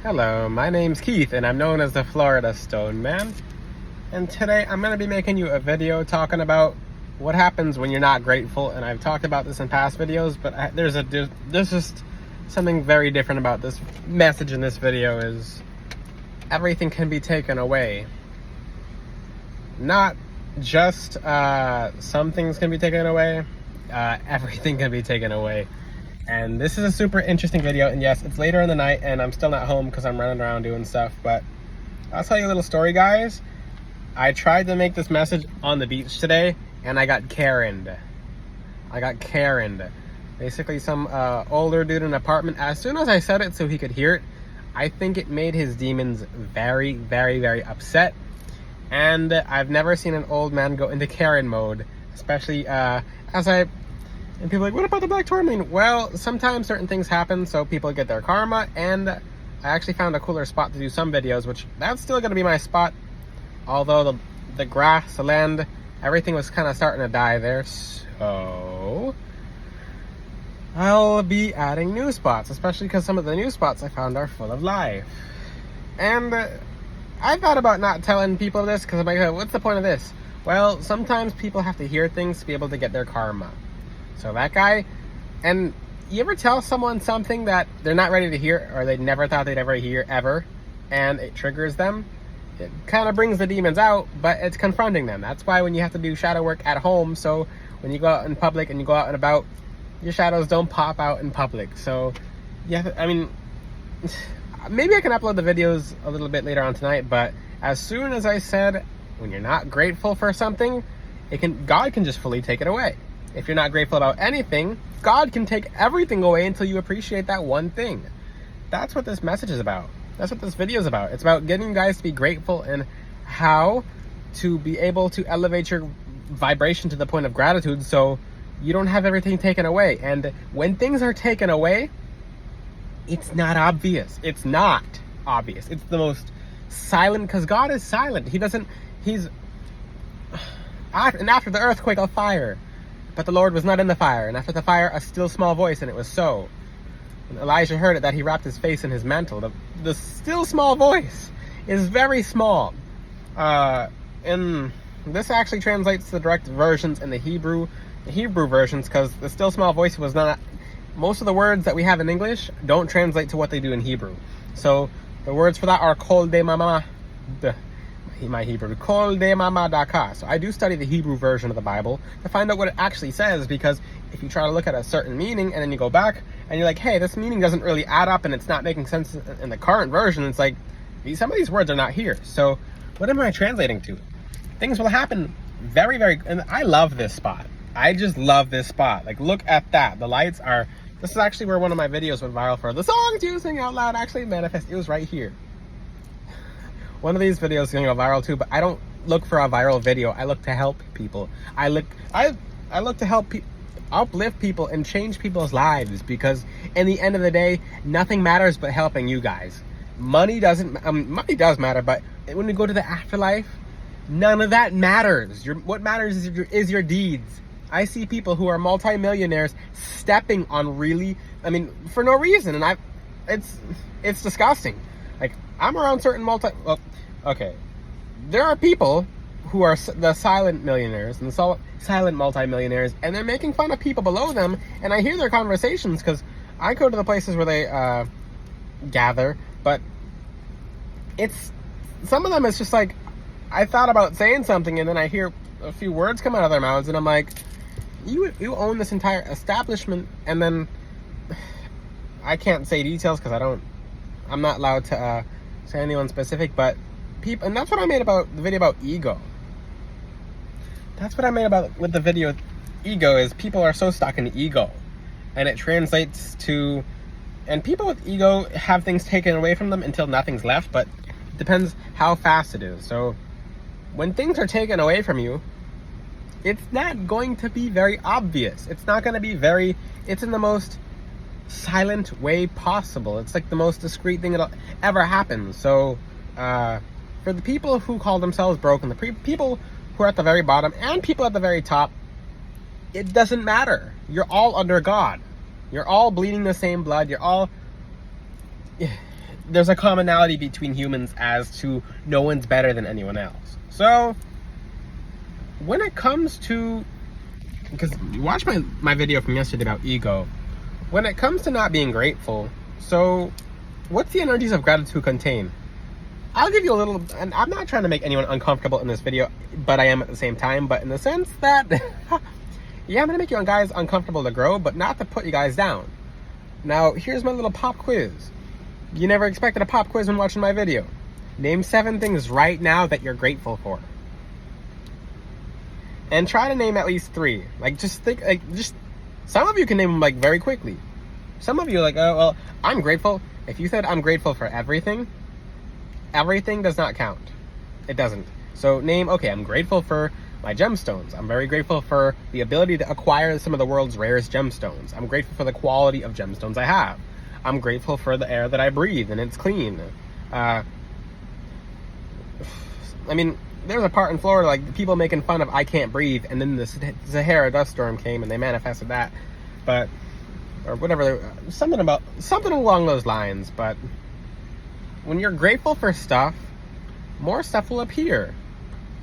Hello, my name's Keith and I'm known as the Florida Stone Man. And today I'm going to be making you a video talking about what happens when you're not grateful. And I've talked about this in past videos, but there's just something very different about this message in this video is everything can be taken away. Not just some things can be taken away, everything can be taken away. And this is a super interesting video, and yes, it's later in the night and I'm still not home because I'm running around doing stuff, but I'll tell you a little story, guys. I tried to make this message on the beach today and I got Karen'd. Basically some older dude in an apartment, as soon as I said it so he could hear it, I think it made his demons very, very, very upset. And I've never seen an old man go into Karen mode, especially and people are like, what about the black tourmaline? Well, sometimes certain things happen, so people get their karma, and I actually found a cooler spot to do some videos, which that's still going to be my spot, although the grass, the land, everything was kind of starting to die there, so I'll be adding new spots, especially because some of the new spots I found are full of life. And I thought about not telling people this, because I'm like, what's the point of this? Well, sometimes people have to hear things to be able to get their karma. So that guy, and you ever tell someone something that they're not ready to hear, or they never thought they'd ever hear, ever, and it triggers them? It kind of brings the demons out, but it's confronting them. That's why when you have to do shadow work at home, so when you go out in public and you go out and about, your shadows don't pop out in public. So, yeah, I mean, maybe I can upload the videos a little bit later on tonight, but as soon as I said, when you're not grateful for something, God can just fully take it away. If you're not grateful about anything, God can take everything away until you appreciate that one thing. That's what this message is about. That's what this video is about. It's about getting you guys to be grateful and how to be able to elevate your vibration to the point of gratitude so you don't have everything taken away. And when things are taken away, it's not obvious. It's not obvious. It's the most silent, because God is silent. And after the earthquake, a fire. But the Lord was not in the fire, and after the fire, a still small voice, and it was so. When Elijah heard it, that he wrapped his face in his mantle. The still small voice is very small. And this actually translates to the direct versions in the Hebrew versions, because the still small voice was not. Most of the words that we have in English don't translate to what they do in Hebrew. So the words for that are kol de mama. My Hebrew, kol de mama daka. So I do study the Hebrew version of the Bible to find out what it actually says, because if you try to look at a certain meaning and then you go back and you're like, hey, this meaning doesn't really add up and it's not making sense in the current version, it's like some of these words are not here. So what am I translating to? Things will happen very, very, and I love this spot. I just love this spot. Like, look at that. The lights are, this is actually where one of my videos went viral for. The songs you sing out loud actually manifest. It was right here. One of these videos is going to go viral too, but I don't look for a viral video. I look to help people. I look to help uplift people and change people's lives, because in the end of the day, nothing matters but helping you guys. Money does matter, but when you go to the afterlife, none of that matters. What matters is your deeds. I see people who are multimillionaires stepping on for no reason, and it's disgusting. Like, I'm around certain there are people who are the silent millionaires and the silent multimillionaires, and they're making fun of people below them, and I hear their conversations because I go to the places where they gather, but some of them it's just like, I thought about saying something and then I hear a few words come out of their mouths and I'm like, you own this entire establishment, and then I can't say details because I'm not allowed to say anyone specific, but people, and that's what I made about the video about ego. That's what I made about with the video ego, is people are so stuck in ego, and it translates to, and people with ego have things taken away from them until nothing's left, but it depends how fast it is. So when things are taken away from you, it's not going to be very obvious. It's not going to be it's in the most silent way possible. It's like the most discreet thing that'll ever happen. So for the people who call themselves broken, the people who are at the very bottom and people at the very top, it doesn't matter. You're all under God. You're all bleeding the same blood. there's a commonality between humans as to no one's better than anyone else. So when it comes to, because you watch my video from yesterday about ego, when it comes to not being grateful, so what's the energies of gratitude contain? I'll give you a little, and I'm not trying to make anyone uncomfortable in this video, but I am at the same time, but in the sense that, yeah, I'm going to make you guys uncomfortable to grow, but not to put you guys down. Now, here's my little pop quiz. You never expected a pop quiz when watching my video. Name 7 things right now that you're grateful for. And try to name at least 3. Like, just think, like, just, some of you can name them, like, very quickly. Some of you are like, oh, well, I'm grateful. If you said I'm grateful for everything, everything does not count. It doesn't. So name, okay, I'm grateful for my gemstones. I'm very grateful for the ability to acquire some of the world's rarest gemstones. I'm grateful for the quality of gemstones I have. I'm grateful for the air that I breathe and it's clean. I mean, there's a part in Florida, like, people making fun of I can't breathe, and then the Sahara dust storm came and they manifested that. But, or whatever, something along those lines. But when you're grateful for stuff, more stuff will appear.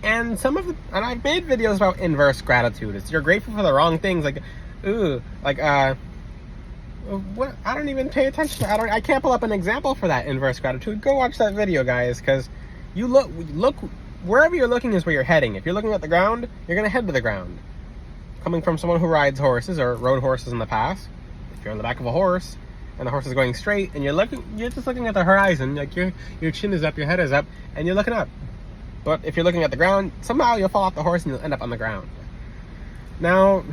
And and I've made videos about inverse gratitude. It's you're grateful for the wrong things, like, what? I don't even pay attention. I can't pull up an example for that inverse gratitude. Go watch that video, guys, because you look wherever you're looking is where you're heading. If you're looking at the ground, you're gonna head to the ground. Coming from someone who rides horses or rode horses in the past, if you're on the back of a horse and the horse is going straight and you're just looking at the horizon, like your chin is up, your head is up, and you're looking up. But if you're looking at the ground, somehow you'll fall off the horse and you'll end up on the ground. Now,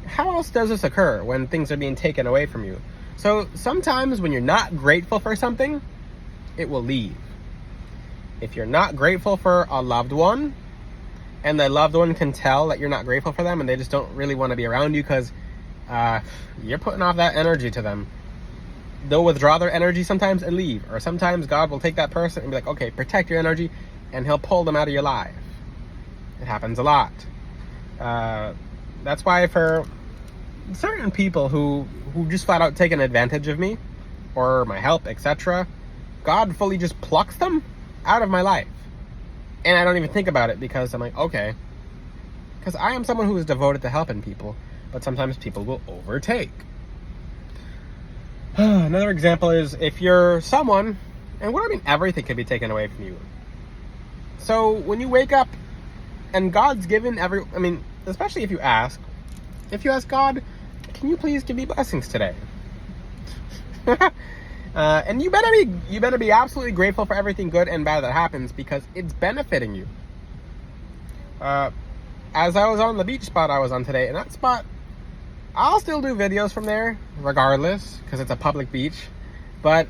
how else does this occur when things are being taken away from you? So sometimes when you're not grateful for something, it will leave. If you're not grateful for a loved one, and the loved one can tell that you're not grateful for them and they just don't really want to be around you because you're putting off that energy to them, they'll withdraw their energy sometimes and leave. Or sometimes God will take that person and be like, okay, protect your energy, and he'll pull them out of your life. It happens a lot. That's why for certain people who just flat out taken advantage of me or my help, etc., God fully just plucks them out of my life. And I don't even think about it because I'm like, okay. Because I am someone who is devoted to helping people, but sometimes people will overtake. Another example is if you're someone, and what I mean, everything can be taken away from you. So when you wake up and God's given especially if you ask God, can you please give me blessings today? And you better be absolutely grateful for everything good and bad that happens because it's benefiting you. As I was on the beach spot I was on today, and that spot, I'll still do videos from there regardless because it's a public beach, but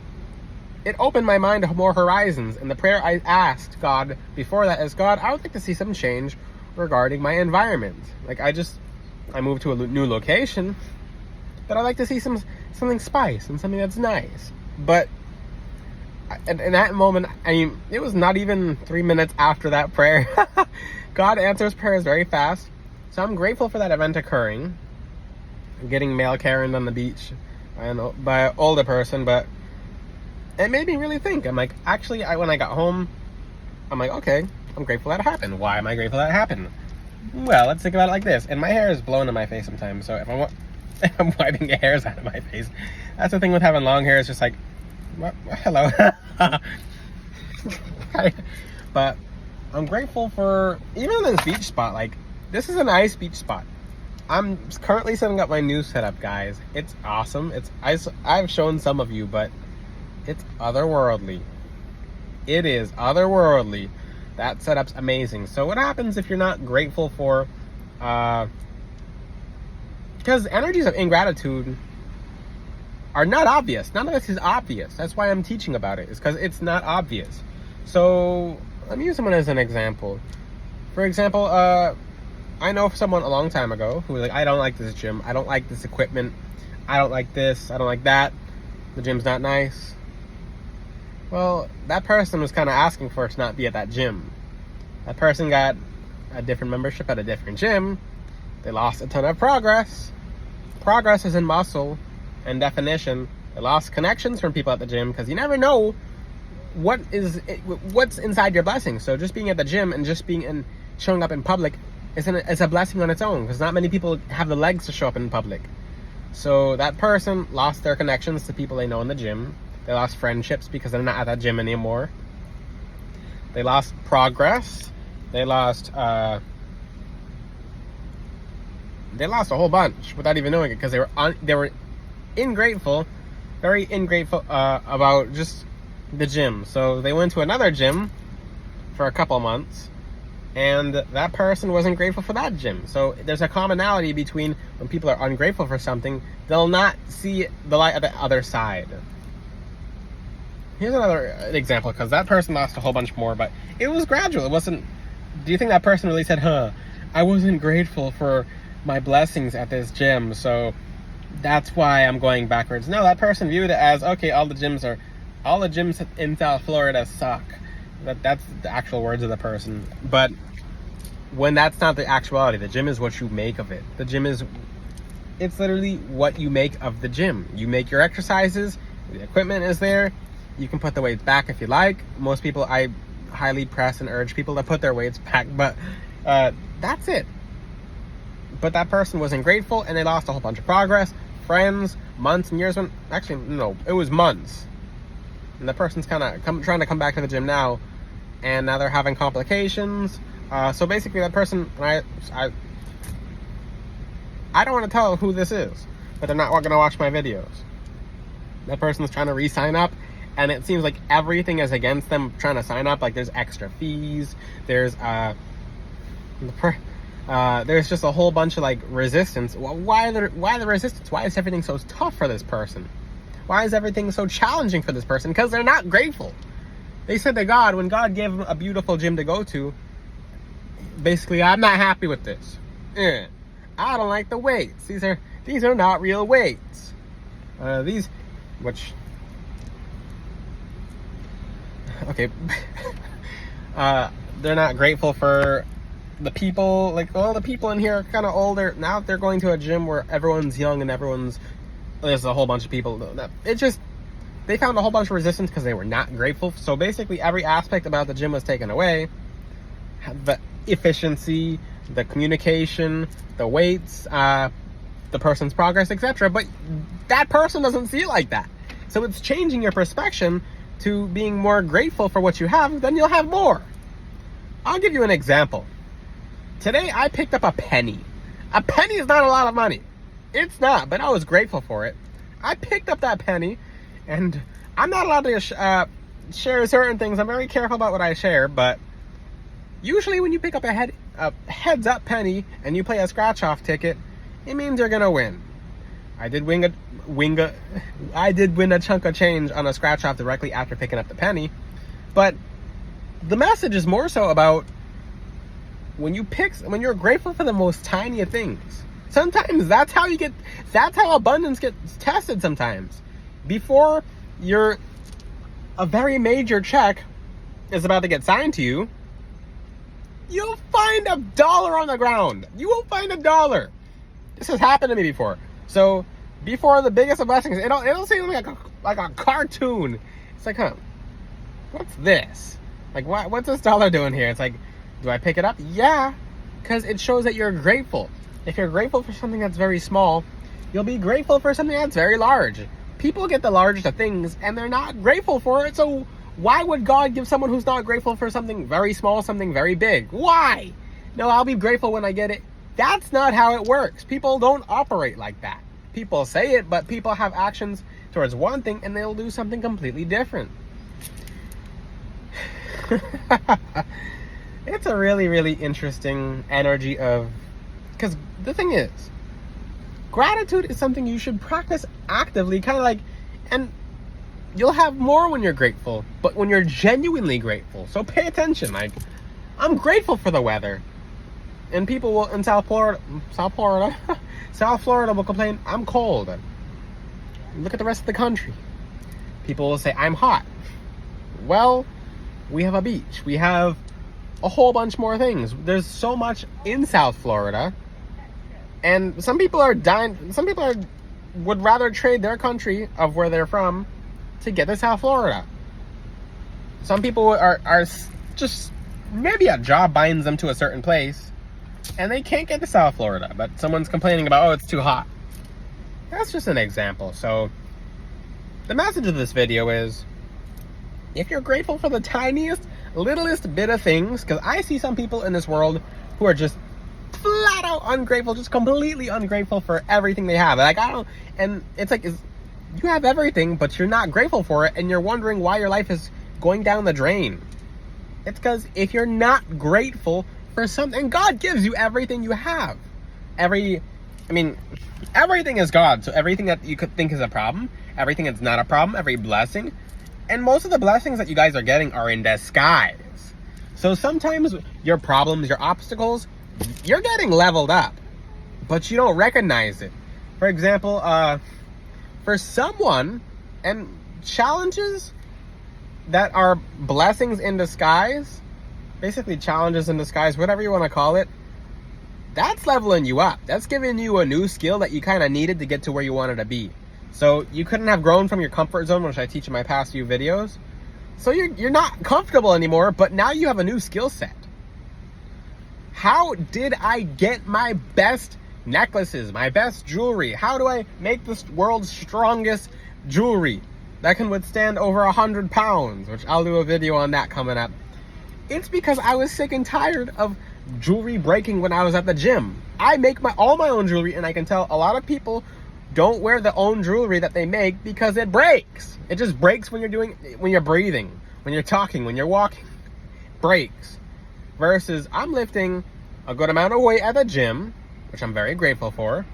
it opened my mind to more horizons. And the prayer I asked God before that is, God, I would like to see some change regarding my environment. Like I moved to a new location, but I'd like to see something spice and something that's nice. But in that moment, I mean, it was not even 3 minutes after that prayer. God answers prayers very fast. So I'm grateful for that event occurring. I'm getting mail carried on the beach, I don't know, by an older person, but it made me really think. I'm like, actually, when I got home, I'm like, okay, I'm grateful that happened. Why am I grateful that happened? Well, let's think about it like this. And my hair is blowing in my face sometimes, so if I'm wiping the hairs out of my face. That's the thing with having long hair. It's just like, hello. But I'm grateful for, even this beach spot, like, this is a nice beach spot. I'm currently setting up my new setup, guys. It's awesome. I've shown some of you, but it's otherworldly. It is otherworldly. That setup's amazing. So what happens if you're not grateful for, because energies of ingratitude are not obvious. None of this is obvious. That's why I'm teaching about it, is because it's not obvious. So let me use someone as an example. For example, I know someone a long time ago who was like, I don't like this gym. I don't like this equipment. I don't like this. I don't like that. The gym's not nice. Well, that person was kind of asking for us to not be at that gym. That person got a different membership at a different gym. They lost a ton of progress. Progress is in muscle and definition. They lost connections from people at the gym because you never know what's inside your blessing. So just being at the gym and just showing up in public is a blessing on its own, because not many people have the legs to show up in public. So that person lost their connections to people they know in the gym. They lost friendships because they're not at that gym anymore. They lost progress. They lost a whole bunch without even knowing it, because they were ingrateful, very ingrateful about just the gym. So they went to another gym for a couple months, and that person wasn't grateful for that gym. So there's a commonality between when people are ungrateful for something, they'll not see the light at the other side. Here's another example, because that person lost a whole bunch more, but it was gradual. It wasn't, do you think that person really said, I wasn't grateful for my blessings at this gym, so that's why I'm going backwards? No, that person viewed it as, okay, all the gyms in South Florida suck. That's the actual words of the person. But when that's not the actuality, the gym is what you make of it. It's literally what you make of the gym. You make your exercises, the equipment is there, you can put the weights back if you like. Most people, I highly press and urge people to put their weights back, but that's it. But that person wasn't grateful, and they lost a whole bunch of progress, friends, months and years. It was months. And the person's kind of trying to come back to the gym now, and now they're having complications. So basically that person, I don't want to tell who this is, but they're not going to watch my videos. That person's trying to re-sign up, and it seems like everything is against them trying to sign up. Like, there's extra fees, there's just a whole bunch of like resistance. Why the resistance? Why is everything so tough for this person? Why is everything so challenging for this person? Because they're not grateful. They said to God, when God gave them a beautiful gym to go to, basically, I'm not happy with this. I don't like the weights. These are not real weights. They're not grateful for the people. Like, all the people in here are kind of older. Now they're going to a gym where everyone's young and there's a whole bunch of people. They found a whole bunch of resistance because they were not grateful. So basically every aspect about the gym was taken away. The efficiency, the communication, the weights, the person's progress, etc. But that person doesn't see it like that. So it's changing your perspective to being more grateful for what you have, then you'll have more. I'll give you an example. Today I picked up a penny. A penny is not a lot of money. It's not, but I was grateful for it. I picked up that penny, and I'm not allowed to share certain things. I'm very careful about what I share, but usually when you pick up a heads-up penny and you play a scratch-off ticket, it means you're gonna win. I did win a chunk of change on a scratch-off directly after picking up the penny, but the message is more so about when you're grateful for the most tiny of things. Sometimes that's how abundance gets tested sometimes. Before a very major check is about to get signed to you, you'll find $1 on the ground. You will find $1. This has happened to me before. So before the biggest of blessings, it'll seem like a cartoon. It's like, what's this? Like, what's this dollar doing here? It's like, do I pick it up? Yeah, because it shows that you're grateful. If you're grateful for something that's very small, you'll be grateful for something that's very large. People get the largest of things, and they're not grateful for it, so why would God give someone who's not grateful for something very small something very big? Why? No, I'll be grateful when I get it. That's not how it works. People don't operate like that. People say it, but people have actions towards one thing, and they'll do something completely different. It's a really, really interesting energy because the thing is, gratitude is something you should practice actively, and you'll have more when you're grateful, but when you're genuinely grateful. So pay attention. Like, I'm grateful for the weather, and people in South Florida will complain, I'm cold. Look at the rest of the country. People will say, I'm hot. Well, we have a beach. We have a whole bunch more things. There's so much in South Florida, and some people are dying. Some people are would rather trade their country of where they're from to get to South Florida. Some people are just, maybe a job binds them to a certain place and they can't get to South Florida, but someone's complaining about, oh, it's too hot. That's just an example. So the message of this video is, if you're grateful for the tiniest, littlest bit of things, because I see some people in this world who are just flat out ungrateful, just completely ungrateful for everything they have. Like, and it's like, you have everything, but you're not grateful for it, and you're wondering why your life is going down the drain. It's because if you're not grateful for something, God gives you everything you have. Everything is God, so everything that you could think is a problem, everything that's not a problem, every blessing, and most of the blessings that you guys are getting are in disguise. So sometimes your problems, your obstacles, you're getting leveled up, but you don't recognize it. For example, for someone, and challenges that are blessings in disguise, basically challenges in disguise, whatever you want to call it, that's leveling you up. That's giving you a new skill that you kind of needed to get to where you wanted to be. So you couldn't have grown from your comfort zone, which I teach in my past few videos. So you're not comfortable anymore, but now you have a new skill set. How did I get my best necklaces, my best jewelry? How do I make this world's strongest jewelry that can withstand over 100 pounds? Which I'll do a video on that coming up. It's because I was sick and tired of jewelry breaking when I was at the gym. I make all my own jewelry, and I can tell a lot of people don't wear the own jewelry that they make because it breaks. It just breaks when you're breathing, when you're talking, when you're walking. Breaks. Versus I'm lifting a good amount of weight at the gym, which I'm very grateful for,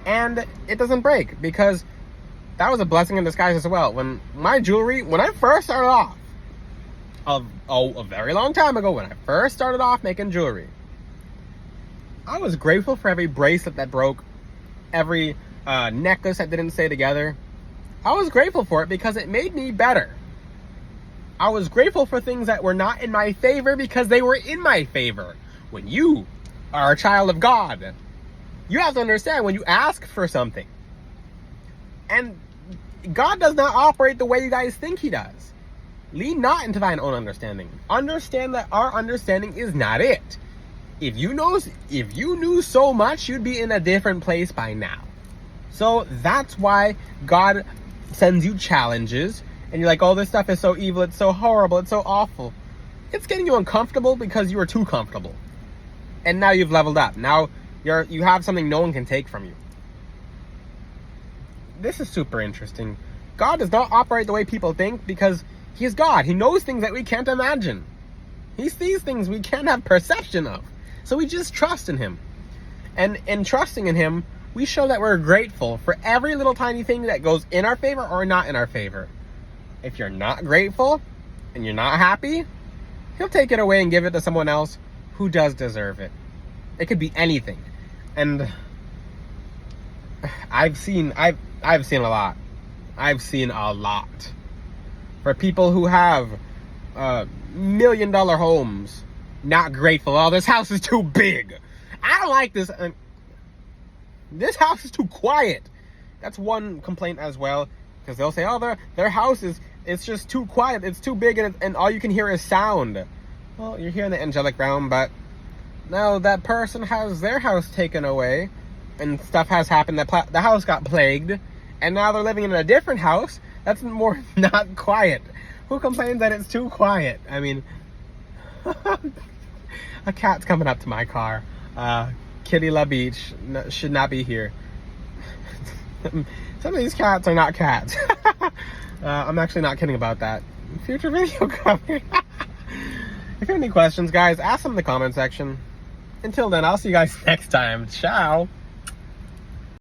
and it doesn't break, because that was a blessing in disguise as well. When I first started off, a very long time ago, when I first started off making jewelry, I was grateful for every bracelet that broke, every necklace that didn't stay together. I was grateful for it because it made me better. I was grateful for things that were not in my favor because they were in my favor. When you are a child of God, you have to understand when you ask for something, and God does not operate the way you guys think he does. Lean not into thine own understanding. Understand that our understanding is not it. If you knew so much, you'd be in a different place by now. So that's why God sends you challenges, and you're like, oh, this stuff is so evil, it's so horrible, it's so awful. It's getting you uncomfortable because you were too comfortable. And now you've leveled up. Now you have something no one can take from you. This is super interesting. God does not operate the way people think because he is God. He knows things that we can't imagine. He sees things we can't have perception of. So we just trust in him. And in trusting in him, we show that we're grateful for every little tiny thing that goes in our favor or not in our favor. If you're not grateful and you're not happy, he'll take it away and give it to someone else who does deserve it. It could be anything. And I've seen a lot. I've seen a lot. For people who have $1 million homes, not grateful. Oh, this house is too big. I don't like this. This house is too quiet. That's one complaint as well. Because they'll say, oh, their house it's just too quiet. It's too big, and all you can hear is sound. Well, you're hearing the angelic realm, but now that person has their house taken away, and stuff has happened. The house got plagued, and now they're living in a different house that's more not quiet. Who complains that it's too quiet? I mean, a cat's coming up to my car. Kitty La Beach should not be here. Some of these cats are not cats. I'm actually not kidding about that. Future video coming. If you have any questions, guys, ask them in the comment section. Until then, I'll see you guys next time. Ciao.